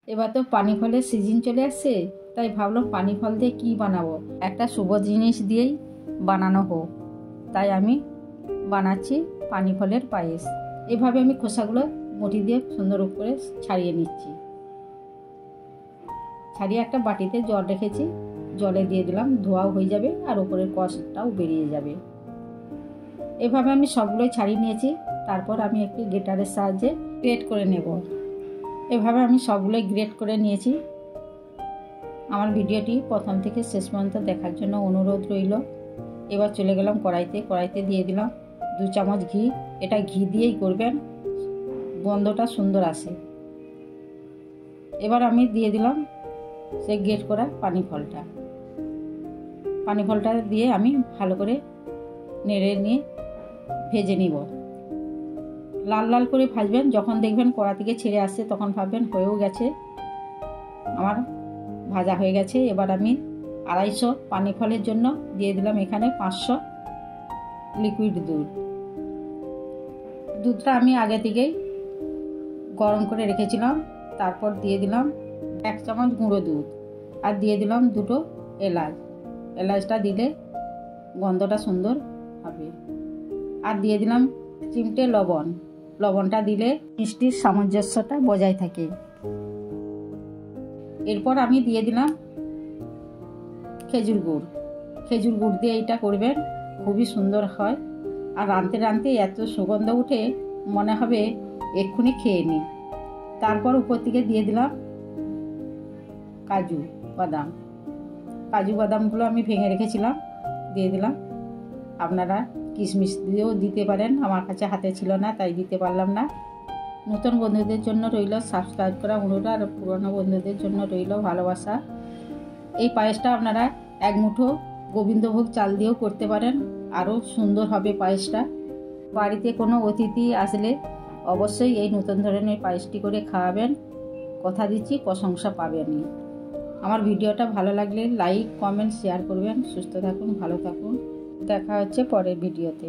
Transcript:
এবার তো পানি ফলের সিজন চলে আসছে, তাই ভাবলাম পানি ফল দিয়ে কী বানাবো, একটা শুভ জিনিস দিয়েই বানানো হোক। তাই আমি বানাচ্ছি পানি ফলের পায়েস। এভাবে আমি খোসাগুলো মুঠি দিয়ে সুন্দর করে ছাড়িয়ে নিচ্ছি। ছাড়িয়ে একটা বাটিতে জল রেখেছি, জলে দিয়ে দিলাম, ধোয়াও হয়ে যাবে আর উপরের কষটাও বেরিয়ে যাবে। এভাবে আমি সবগুলোই ছাড়িয়ে নিয়েছি। তারপর আমি একটি গ্রেটারের সাহায্যে গ্রেট করে নেব। এভাবে আমি সবগুলোই গ্রেট করে নিয়েছি। আমার ভিডিওটি প্রথম থেকে শেষ পর্যন্ত দেখার জন্য অনুরোধ রইল। এবার চলে গেলাম কড়াইতে দিয়ে দিলাম 2 চামচ ঘি। এটা ঘি দিয়েই করবেন, গন্ধটা সুন্দর আসে। এবার আমি দিয়ে দিলাম সেই গ্রেট করা পানি ফলটা দিয়ে আমি ভালো করে নেড়ে নিয়ে ভেজে নিব। লাল লাল করে ভাজবেন। যখন দেখবেন কড়া থেকে ছেড়ে আসছে তখন ভাববেন হয়েও গেছে, আমার ভাজা হয়ে গেছে। এবার আমি 250 পানি ফলের জন্য দিয়ে দিলাম এখানে 500 লিকুইড দুধটা আমি আগে থেকেই গরম করে রেখেছিলাম। তারপর দিয়ে দিলাম 1 চামচ গুঁড়ো দুধ আর দিয়ে দিলাম 2টো এলাচটা দিলে গন্ধটা সুন্দর হবে। আর দিয়ে দিলাম চিমটে লবণটা দিলে মিষ্টির সামঞ্জস্যটা বজায় থাকে। এরপর আমি দিয়ে দিলাম খেজুর গুড় দিয়ে এটা করবেন, খুবই সুন্দর হয়। আর রাঁধতে এত সুগন্ধ উঠে মনে হবে এক্ষুনি খেয়ে নিই। তারপর উপর থেকে দিয়ে দিলাম কাজু বাদামগুলো আমি ভেঙে রেখেছিলাম, দিয়ে দিলাম। আপনারা কিশমিশ দিয়েও দিতে পারেন, আমার কাছে হাতে ছিল না তাই দিতে পারলাম না। নতুন বন্ধুদের জন্য রইল সাবস্ক্রাইব করা অনুরোধ, আর পুরনো বন্ধুদের জন্য রইল ভালোবাসা। এই পায়েসটা আপনারা 1 মুঠো গোবিন্দভোগ চাল দিয়েও করতে পারেন, আরও সুন্দর হবে পায়েসটা। বাড়িতে কোনো অতিথি আসলে অবশ্যই এই নতুন ধরনের পায়েসটি করে খাওয়াবেন, কথা দিচ্ছি প্রশংসা পাবেনই। আমার ভিডিওটা ভালো লাগলে লাইক কমেন্ট শেয়ার করবেন। সুস্থ থাকুন, ভালো থাকুন, দেখা হচ্ছে পরের ভিডিওতে।